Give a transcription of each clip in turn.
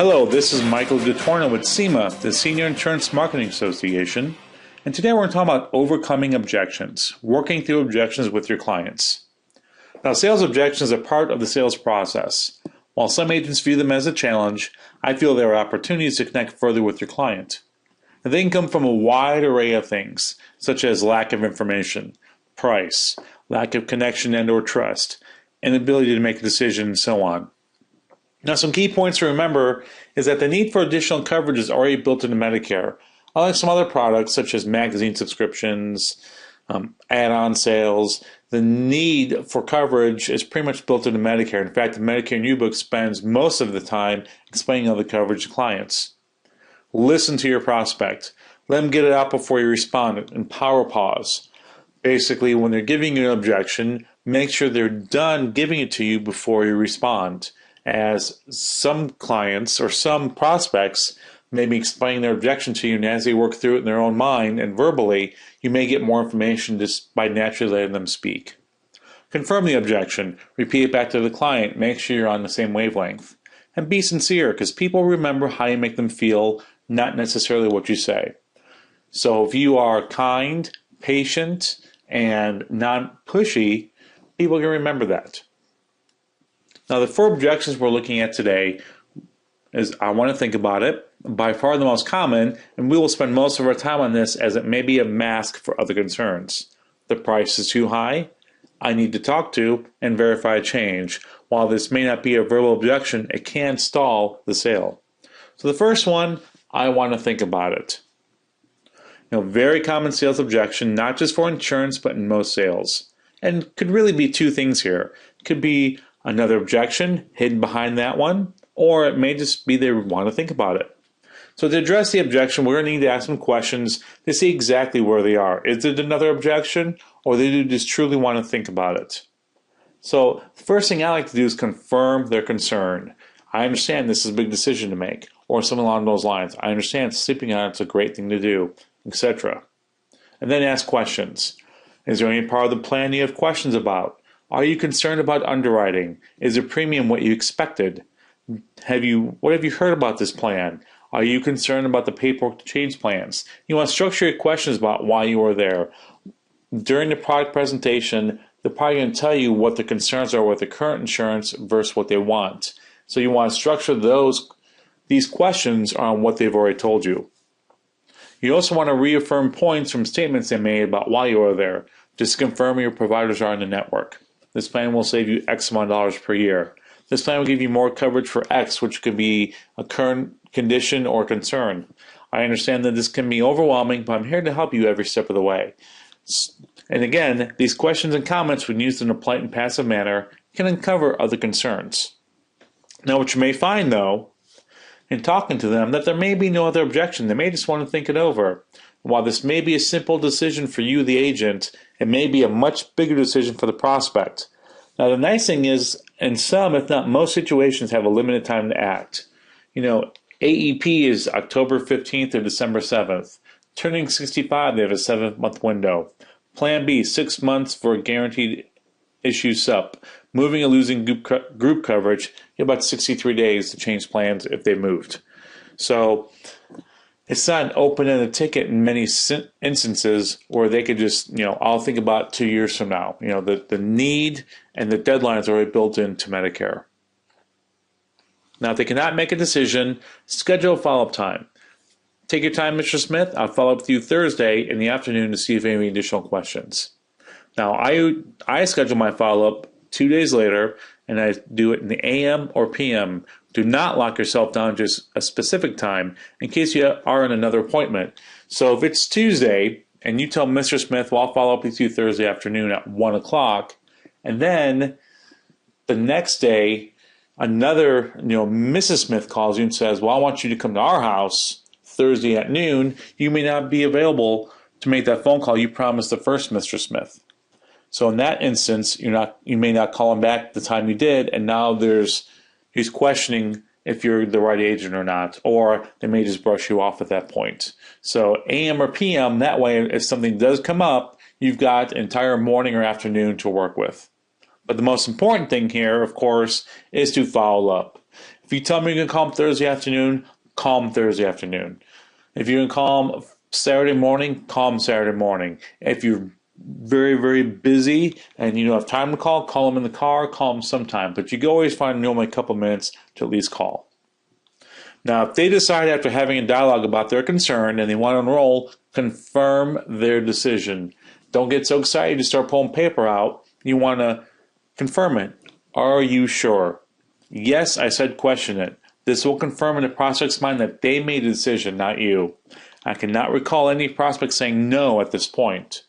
Hello, this is Michael DeTorno with SIMA, the Senior Insurance Marketing Association, and today we're going to talk about overcoming objections, working through objections with your clients. Now, sales objections are part of the sales process. While some agents view them as a challenge, I feel there are opportunities to connect further with your client. And they can come from a wide array of things, such as lack of information, price, lack of connection and or trust, inability to make a decision, and so on. Now, some key points to remember is that the need for additional coverage is already built into Medicare. Unlike some other products, such as magazine subscriptions, add-on sales, the need for coverage is pretty much built into Medicare. In fact, the Medicare New Book spends most of the time explaining all the coverage to clients. Listen to your prospect. Let them get it out before you respond, and power pause. Basically, when they're giving you an objection, make sure they're done giving it to you before you respond, as some clients or some prospects may be explaining their objection to you, and as they work through it in their own mind and verbally, you may get more information just by naturally letting them speak. Confirm the objection, repeat it back to the client, make sure you're on the same wavelength. And be sincere, because people remember how you make them feel, not necessarily what you say. So if you are kind, patient, and not pushy, people can remember that. Now, the 4 objections we're looking at today is I want to think about it. By far the most common, and we will spend most of our time on this as it may be a mask for other concerns. The price is too high. I need to talk to and verify a change. While this may not be a verbal objection, it can stall the sale. So the first one, I want to think about it. Very common sales objection, not just for insurance, but in most sales. And could really be 2 things here. It could be another objection hidden behind that one, or it may just be they want to think about it. So to address the objection, we're going to need to ask some questions to see exactly where they are. Is it another objection, or they do just truly want to think about it? So the first thing I like to do is confirm their concern. I understand this is a big decision to make, or something along those lines. I understand sleeping on it's a great thing to do, etc. And then ask questions. Is there any part of the plan you have questions about? Are you concerned about underwriting? Is the premium what you expected? What have you heard about this plan? Are you concerned about the paperwork to change plans? You want to structure your questions about why you are there. During the product presentation, they're probably going to tell you what the concerns are with the current insurance versus what they want. So you want to structure these questions on what they've already told you. You also want to reaffirm points from statements they made about why you are there, just to confirm your providers are in the network. This plan will save you X amount of dollars per year. This plan will give you more coverage for X, which could be a current condition or concern. I understand that this can be overwhelming, but I'm here to help you every step of the way. And again, these questions and comments, when used in a polite and passive manner, can uncover other concerns. Now, what you may find, though, in talking to them, that there may be no other objection. They may just want to think it over. While this may be a simple decision for you, the agent, it may be a much bigger decision for the prospect. Now, the nice thing is, in some, if not most situations, have a limited time to act. AEP is October 15th or December 7th. Turning 65, they have a 7-month window. Plan B, 6 months for a guaranteed issue SUP. Moving or losing group coverage, you have about 63 days to change plans if they moved. So it's not an open-ended ticket in many instances where they could just, I'll think about 2 years from now. The need and the deadlines are already built into Medicare. Now, if they cannot make a decision, schedule a follow-up time. Take your time, Mr. Smith. I'll follow up with you Thursday in the afternoon to see if you have any additional questions. Now, I schedule my follow-up 2 days later, and I do it in the AM or PM. Do not lock yourself down to just a specific time in case you are in another appointment. So if it's Tuesday and you tell Mr. Smith, well, I'll follow up with you Thursday afternoon at 1 o'clock, and then the next day, another, Mrs. Smith calls you and says, well, I want you to come to our house Thursday at noon, you may not be available to make that phone call you promised the first Mr. Smith. So in that instance, you may not call him back the time you did, and now he's questioning if you're the right agent or not, or they may just brush you off at that point. So AM or PM, that way if something does come up, you've got entire morning or afternoon to work with. But the most important thing here, of course, is to follow up. If you tell me you're going to call them Thursday afternoon, call them Thursday afternoon. If you're going to call them Saturday morning, call them Saturday morning. If you're very, very busy and you don't have time to call them in the car, call them sometime. But you can always find normally a couple minutes to at least call. Now, if they decide after having a dialogue about their concern and they want to enroll, confirm their decision. Don't get so excited to start pulling paper out. You want to confirm it. Are you sure? Yes, I said question it. This will confirm in the prospect's mind that they made a decision, not you. I cannot recall any prospect saying no at this point.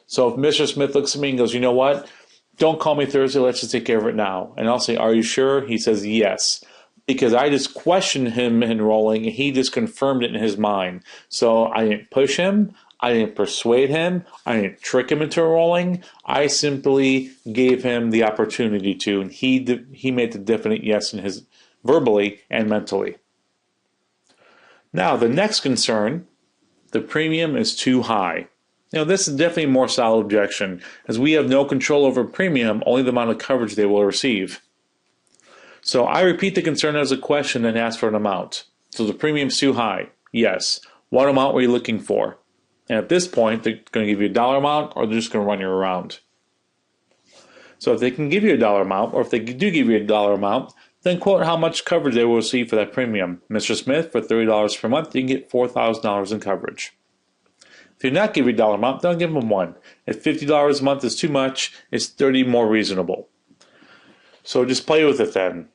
So if Mr. Smith looks at me and goes, you know what? Don't call me Thursday. Let's just take care of it now. And I'll say, are you sure? He says yes. Because I just questioned him enrolling, and he just confirmed it in his mind. So I didn't push him. I didn't persuade him. I didn't trick him into enrolling. I simply gave him the opportunity to, and he made the definite yes in his verbally and mentally. Now, the next concern, the premium is too high. Now, this is definitely a more solid objection, as we have no control over premium, only the amount of coverage they will receive. So I repeat the concern as a question and ask for an amount. So the premium's too high. Yes. What amount were you looking for? And at this point, they're going to give you a dollar amount, or they're just going to run you around. So if they can give you a dollar amount, or if they do give you a dollar amount, then quote how much coverage they will receive for that premium. Mr. Smith, for $30 per month, you can get $4,000 in coverage. If they do not give you a dollar amount, don't give them one. If $50 a month is too much, it's $30 more reasonable. So just play with it then.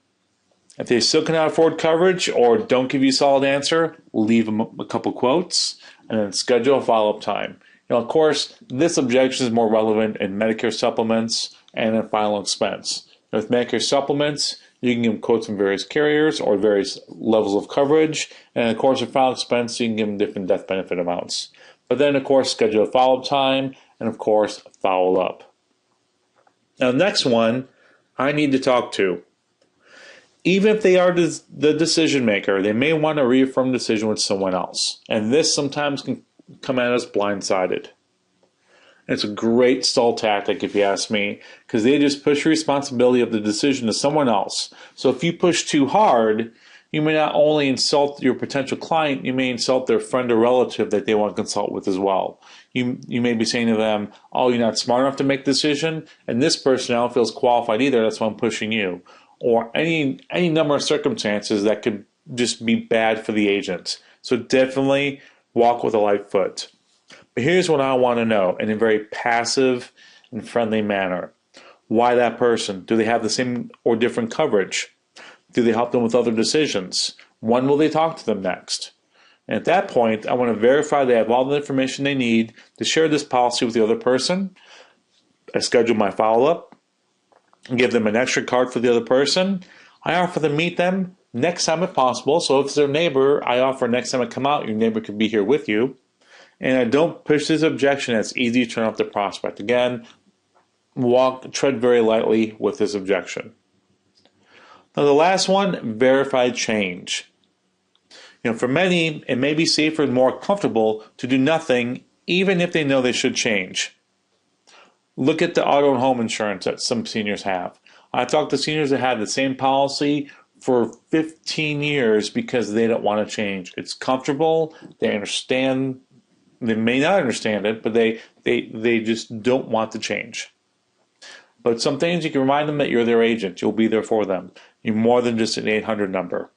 If they still cannot afford coverage or don't give you a solid answer, leave them a couple quotes and then schedule a follow-up time. Of course, this objection is more relevant in Medicare supplements and in final expense. With Medicare supplements, you can give them quotes from various carriers or various levels of coverage. And of course, with final expense, you can give them different death benefit amounts. But then, of course, schedule a follow-up time and, of course, follow up. Now, the next one I need to talk to. Even if they are the decision maker, they may want to reaffirm the decision with someone else. And this sometimes can come at us blindsided. It's a great stall tactic, if you ask me, because they just push the responsibility of the decision to someone else. So if you push too hard, you may not only insult your potential client, you may insult their friend or relative that they want to consult with as well. You may be saying to them, oh, you're not smart enough to make a decision, and this person I don't feel is qualified either, that's why I'm pushing you. Or any number of circumstances that could just be bad for the agent. So definitely walk with a light foot. But here's what I want to know in a very passive and friendly manner. Why that person? Do they have the same or different coverage? Do they help them with other decisions? When will they talk to them next? And at that point, I want to verify they have all the information they need to share this policy with the other person. I schedule my follow-up. Give them an extra card for the other person. I offer to meet them next time if possible. So if it's their neighbor, I offer next time I come out, your neighbor could be here with you. And I don't push this objection. It's easy to turn off the prospect. Again, tread very lightly with this objection. Now the last one, verified change. For many, it may be safer and more comfortable to do nothing, even if they know they should change. Look at the auto and home insurance that some seniors have. I talked to seniors that have the same policy for 15 years because they don't want to change. It's comfortable. They understand. They may not understand it, but they just don't want to change. But some things you can remind them that you're their agent. You'll be there for them. You're more than just an 800 number.